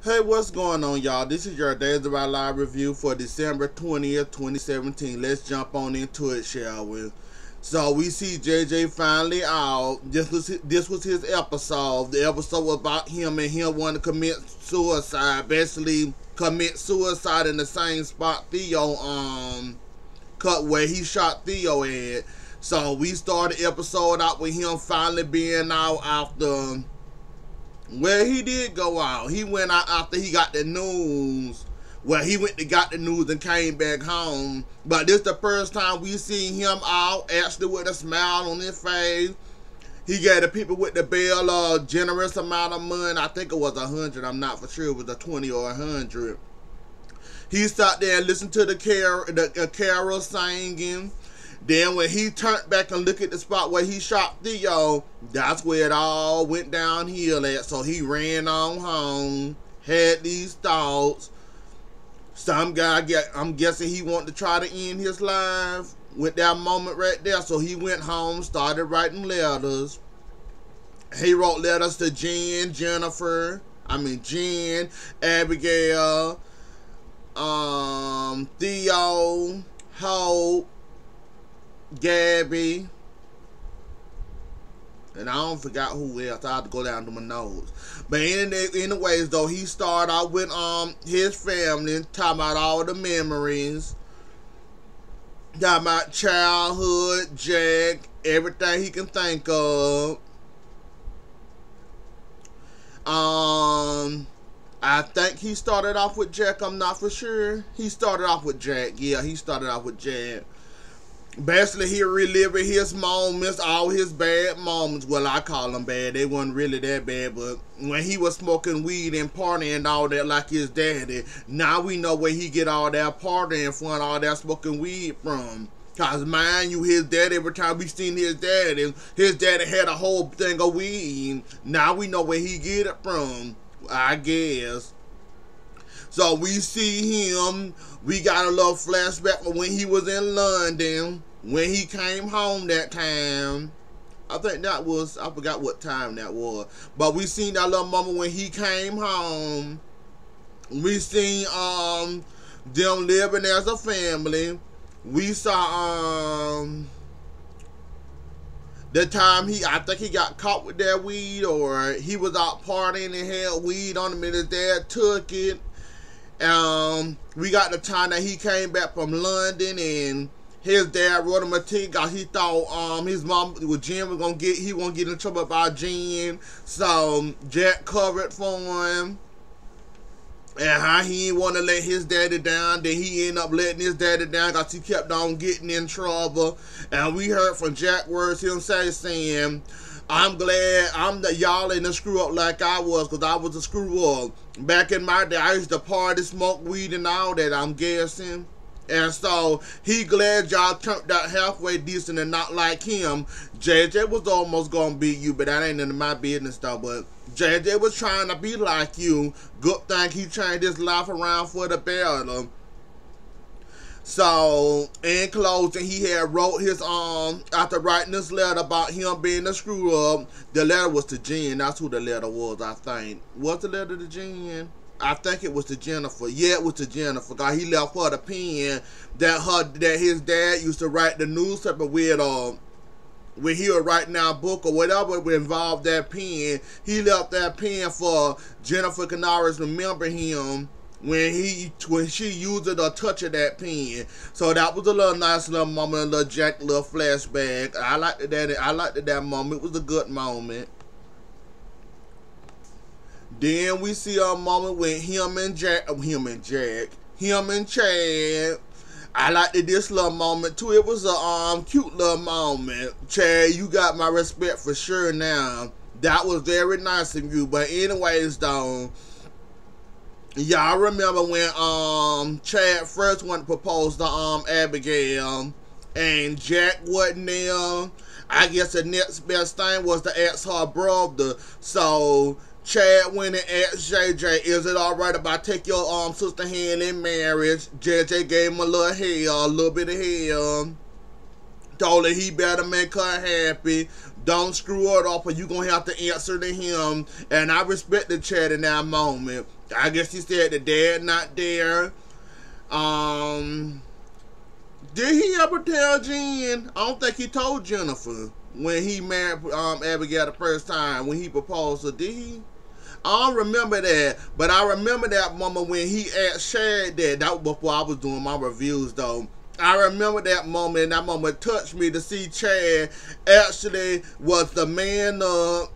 Hey, what's going on, y'all? This is your Days of Our Live review for December 20th, 2017. Let's jump on into it, shall we? So we see JJ finally out. This was his episode. The episode was about him and him wanting to commit suicide. Basically, commit suicide in the same spot Theo cut where he shot Theo at. So we started the episode out with him finally being out after. Well, he did go out. He went out after he got the news. Well, he went to got the news and came back home. But this the first time we seen him out, actually with a smile on his face. He gave the people with the bill a generous amount of money. I think it was 100. I'm not for sure. It was a 20 or 100. He sat there and listened to the carol singing. Then when he turned back and looked at the spot where he shot Theo, that's where it all went downhill at. So he ran on home, had these thoughts. Some guy, I'm guessing he wanted to try to end his life with that moment right there. So he went home, started writing letters. He wrote letters to Jen, Abigail, Theo, Hope, Gabby, and I don't forgot who else. I have to go down to my notes. But anyways, though, he started out with his family, talking about all the memories, talking about childhood, Jack, everything he can think of. I think he started off with Jack. I'm not for sure. He started off with Jack. Yeah, he started off with Jack. Basically, he reliving his moments, all his bad moments. Well, I call them bad. They wasn't really that bad, but when he was smoking weed and partying and all that like his daddy, now we know where he get all that partying from, all that smoking weed from. Cause mind you, his daddy, every time we seen his daddy had a whole thing of weed. Now we know where he get it from, I guess. So we see him. We got a little flashback of when he was in London, when he came home that time. I think that was, I forgot what time that was. But we seen that little moment when he came home. We seen them living as a family. We saw the time I think he got caught with that weed, or he was out partying and had weed on him and his dad took it. We got the time that he came back from London and his dad wrote him a ticket because he thought his mom with Jen was gonna get in trouble about Jen. So Jack covered for him. And how he didn't want to let his daddy down. Then he ended up letting his daddy down because he kept on getting in trouble. And we heard from Jack words him saying, I'm glad y'all ain't a screw up like I was, because I was a screw up. Back in my day, I used to party, smoke weed and all that, I'm guessing. And so, he glad y'all turned out halfway decent and not like him. JJ was almost gonna beat you, but that ain't none of my business though. But JJ was trying to be like you. Good thing he changed his life around for the better. So, in closing, he had wrote his, after writing this letter about him being a screw up, the letter was to Jen. That's who the letter was, I think. Was the letter to Jen? I think it was to Jennifer. Yeah, it was to Jennifer. Cause he left her the pen that his dad used to write the newspaper with, when he was writing down a book or whatever involved that pen. He left that pen for Jennifer can always remember him when she used it or touched that pen. So that was a little nice little moment, a little Jack little flashback. I liked that moment. It was a good moment. Then we see a moment when him and Chad. I liked this little moment too. It was a cute little moment. Chad, you got my respect for sure now. That was very nice of you. But anyways though, y'all remember when Chad first wanted to propose to Abigail and Jack wasn't there. I guess the next best thing was to ask her brother. So Chad went and asked JJ, is it alright if I take your sister hand in marriage? JJ gave him a little bit of hell. Told her he better make her happy. Don't screw it up or you gonna have to answer to him. And I respect the chat in that moment. I guess he said the dad not there. Um did he ever tell Jen? I don't think he told Jennifer when he married Abigail the first time when he proposed her. Did he? I don't remember that, but I remember that moment when he asked Shad that. That was before I was doing my reviews, though. I remember that moment, and that moment touched me to see Chad actually was the man up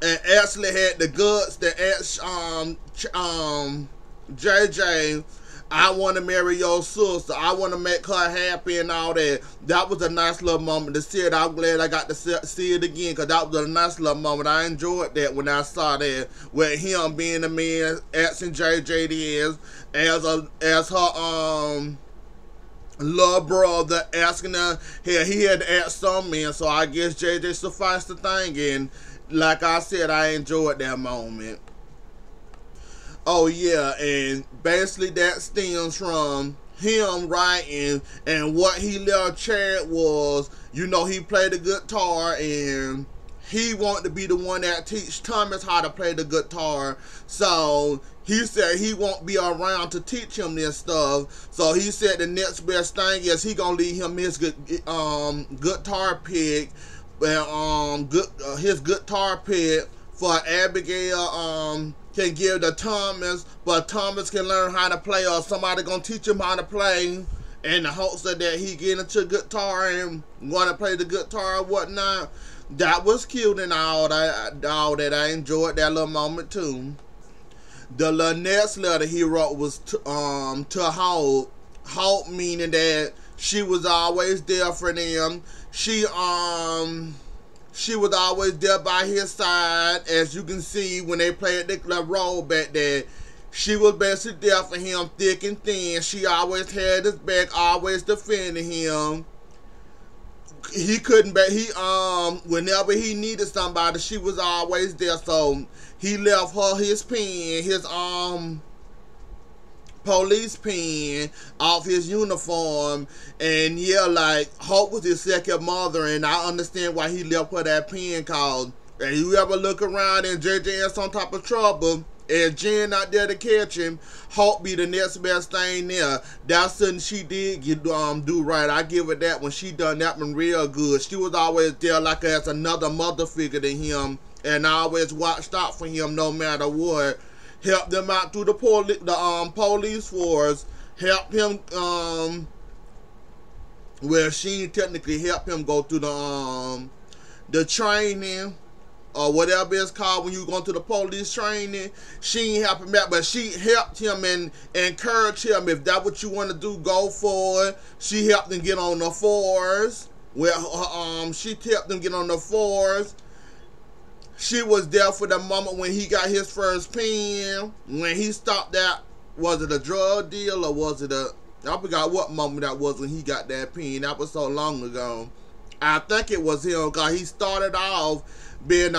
and actually had the guts to ask JJ, I want to marry your sister. I want to make her happy and all that. That was a nice little moment to see it. I'm glad I got to see it again because that was a nice little moment. I enjoyed that when I saw that with him being the man asking JJ as her little brother asking her. Here he had to ask some man, so I guess JJ sufficed the thing. And like I said, I enjoyed that moment. Oh yeah, and basically that stems from him writing, and what he left Chad was, you know, he played the guitar and he wanted to be the one that teach Thomas how to play the guitar. So he said he won't be around to teach him this stuff. So he said the next best thing is he gonna leave him his guitar pick, his guitar pick for Abigail can give to Thomas, but Thomas can learn how to play, or somebody gonna teach him how to play, in the hopes of that he get into guitar and want to play the guitar or whatnot. That was cute and all that. I enjoyed that little moment too. The next letter he wrote was to Hope. Hope meaning that she was always there for them. She was always there by his side, as you can see when they played the role back there. She was basically there for him, thick and thin. She always had his back, always defending him. He couldn't, but whenever he needed somebody, she was always there. So he left her his pen, his police pen off his uniform, and yeah, like Hope was his second mother, and I understand why he left her that pen. Cause if you ever look around and JJ in some type of trouble and Jen not there to catch him, Hope be the next best thing there. That's something she did do right. I give her that when she done that one real good. She was always there like as another mother figure to him, and I always watched out for him no matter what. Help them out through the police force. Help him. Well, she technically helped him go through the training or whatever it's called when you go to the police training. She ain't help him out, but she helped him and encouraged him. If that's what you want to do, go for it. She helped him get on the force. Well, she helped him get on the force. She was there for the moment when he got his first pen. When he stopped that, was it a drug deal or was it I forgot what moment that was when he got that pen. That was so long ago. I think it was him because he started off being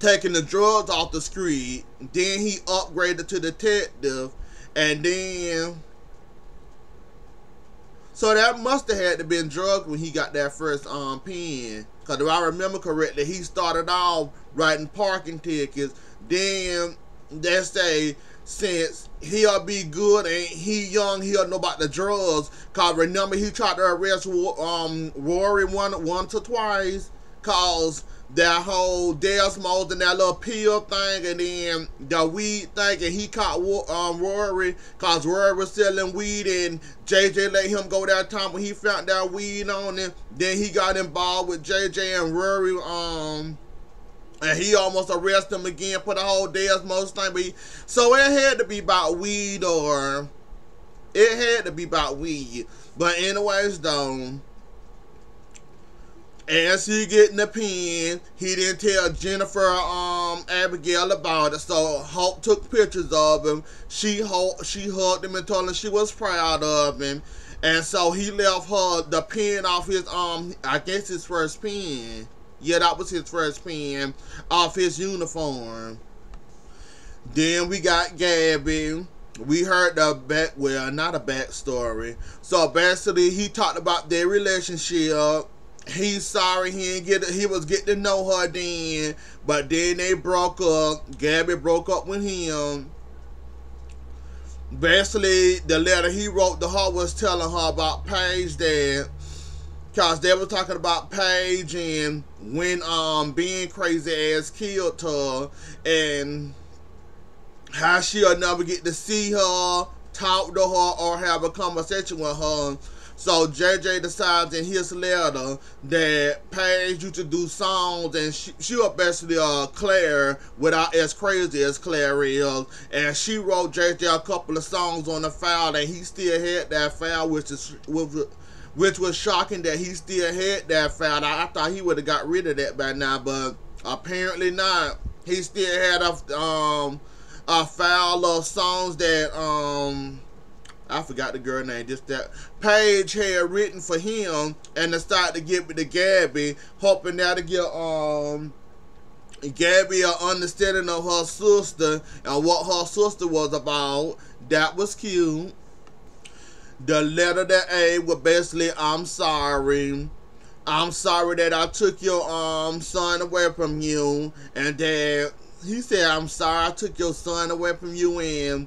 taking the drugs off the street. Then he upgraded to detective, and then so that must have had to been drugs when he got that first pen. Because if I remember correctly, he started off writing parking tickets. Then they say since he'll be good and he young, he'll know about the drugs. Because remember, he tried to arrest Rory once or twice. Because that whole Desmos and that little pill thing, and then the weed thing, and he caught Rory because Rory was selling weed, and JJ let him go that time when he found that weed on him. Then he got involved with JJ and Rory, and he almost arrested him again for the whole Desmos thing. So it had to be about weed, or it had to be about weed. But anyways, though, as he getting the pen, he didn't tell Jennifer Abigail about it. So Hope took pictures of him. She hugged him and told him she was proud of him. And so he left her the pen off his I guess his first pen. Yeah, that was his first pen off his uniform. Then we got Gabby. We heard not a backstory. So basically he talked about their relationship. He's sorry he was getting to know her then, but then they broke up. Gabby broke up with him. Basically, the letter he wrote to her was telling her about Paige, that cause they were talking about Paige and when being crazy ass killed her, and how she'll never get to see her, talk to her, or have a conversation with her. So JJ decides in his letter that Paige used to do songs, and she was basically Claire without as crazy as Claire is, and she wrote JJ a couple of songs on the file, and he still had that file, which was shocking that he still had that file. I thought he would have got rid of that by now, but apparently not. He still had a file of songs that I forgot the girl name, just that Paige had written for him, and decided to give it to Gabby, hoping that'll give Gabby an understanding of her sister and what her sister was about. That was cute. The letter to A was basically, I'm sorry. I'm sorry that I took your son away from you. And that he said, I'm sorry I took your son away from you, and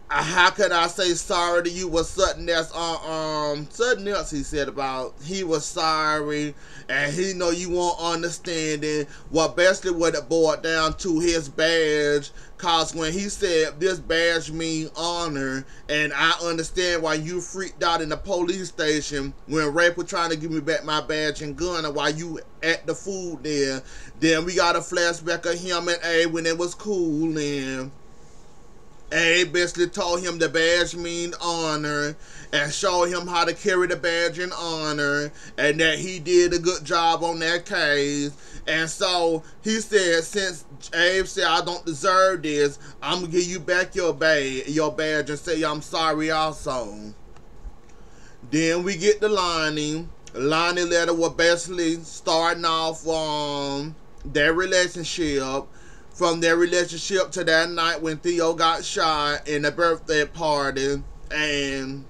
how could I say sorry to you was something that's something else he said about he was sorry, and he know you won't understand it. Well, basically what it boiled down to his badge, cause when he said this badge mean honor, and I understand why you freaked out in the police station when Rape was trying to give me back my badge and gun, and while you at the food there, then we got a flashback of him and A when it was cool, and A basically told him the badge mean honor, and showed him how to carry the badge in honor, and that he did a good job on that case. And so he said, since Abe said I don't deserve this, I'm gonna give you back your badge and say I'm sorry also. Then we get to Lonnie. Lonnie letter was basically starting off their relationship. From their relationship to that night when Theo got shot in the birthday party. And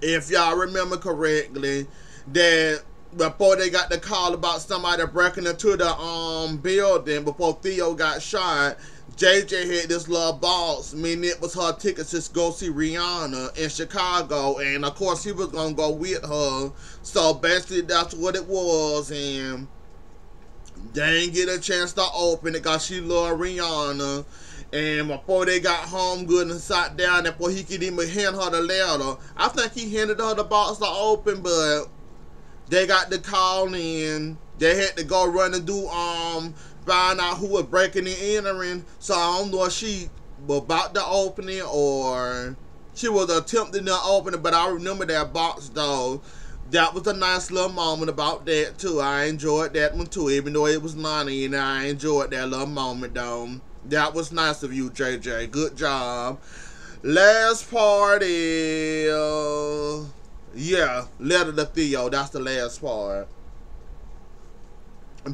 if y'all remember correctly, that before they got the call about somebody breaking into the building before Theo got shot, JJ had this little box, meaning it was her tickets to go see Rihanna in Chicago, and of course he was gonna go with her. So basically that's what it was, and they didn't get a chance to open it because she loved Rihanna. And before they got home good and sat down, and before he could even hand her the letter, I think he handed her the box to open, but they got the call in. They had to go run and do find out who was breaking and entering. So I don't know if she was about to open it or she was attempting to open it, but I remember that box though. That was a nice little moment about that too. I enjoyed that one too, even though it was Lonnie, and I enjoyed that little moment though. That was nice of you, JJ. Good job. Last part is, yeah, letter to Theo. That's the last part.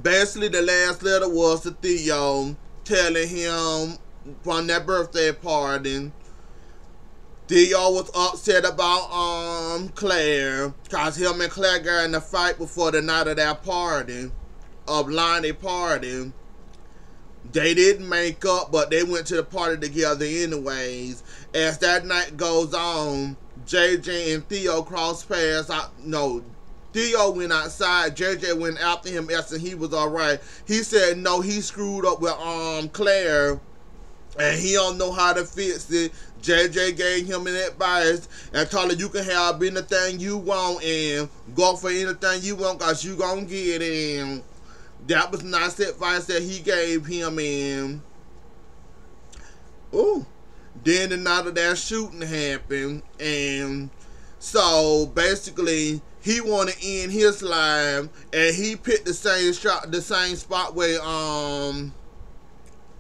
Basically, the last letter was to Theo, telling him from that birthday party. Theo was upset about Claire, cause him and Claire got in a fight before the night of that party, of Lonnie party. They didn't make up, but they went to the party together anyways. As that night goes on, JJ and Theo crossed paths. Theo went outside. JJ went after him, asking he was alright. He said no, he screwed up with Claire, and he don't know how to fix it. JJ gave him an advice and told him you can have anything you want and go for anything you want because you gonna get it. And that was nice advice that he gave him. And then the night of that shooting happened, and so basically he want to end his life, and he picked the same spot where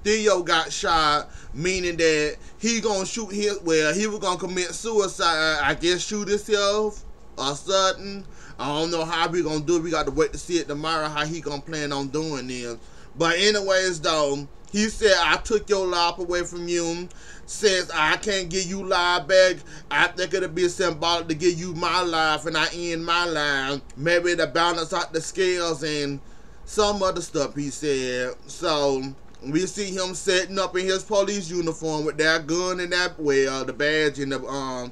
Theo got shot, meaning that he gonna shoot he was gonna commit suicide, I guess shoot himself or something. I don't know how we gonna do it. We got to wait to see it tomorrow how he gonna plan on doing this. But anyways though, He said, I took your life away from you. Since I can't give you life back, I think it'll be symbolic to give you my life and I end my life. Maybe to balance out the scales and some other stuff, he said. So we see him setting up in his police uniform with that gun and that, well, the badge and the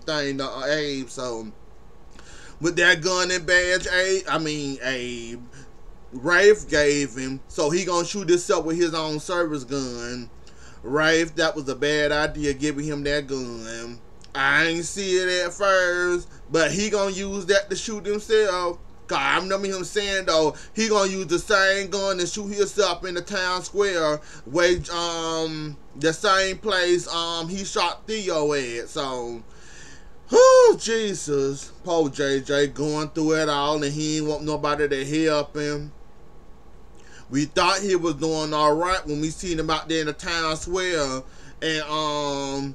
thing, the Abe. So with that gun and badge, Abe, Rafe gave him, so he gonna shoot himself with his own service gun. Rafe, that was a bad idea, giving him that gun. I ain't see it at first, but he gonna use that to shoot himself. Cause I remember him saying though, he gonna use the same gun and shoot himself in the town square where the same place he shot Theo at. So oh Jesus, poor JJ going through it all and he ain't want nobody to help him. We thought he was doing all right when we seen him out there in the town square and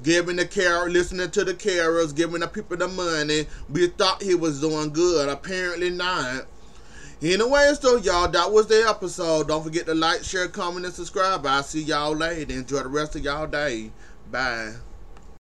giving the care, listening to the carers, giving the people the money. We thought he was doing good. Apparently not. Anyway, so y'all, that was the episode. Don't forget to like, share, comment, and subscribe. I'll see y'all later. Enjoy the rest of y'all day. Bye.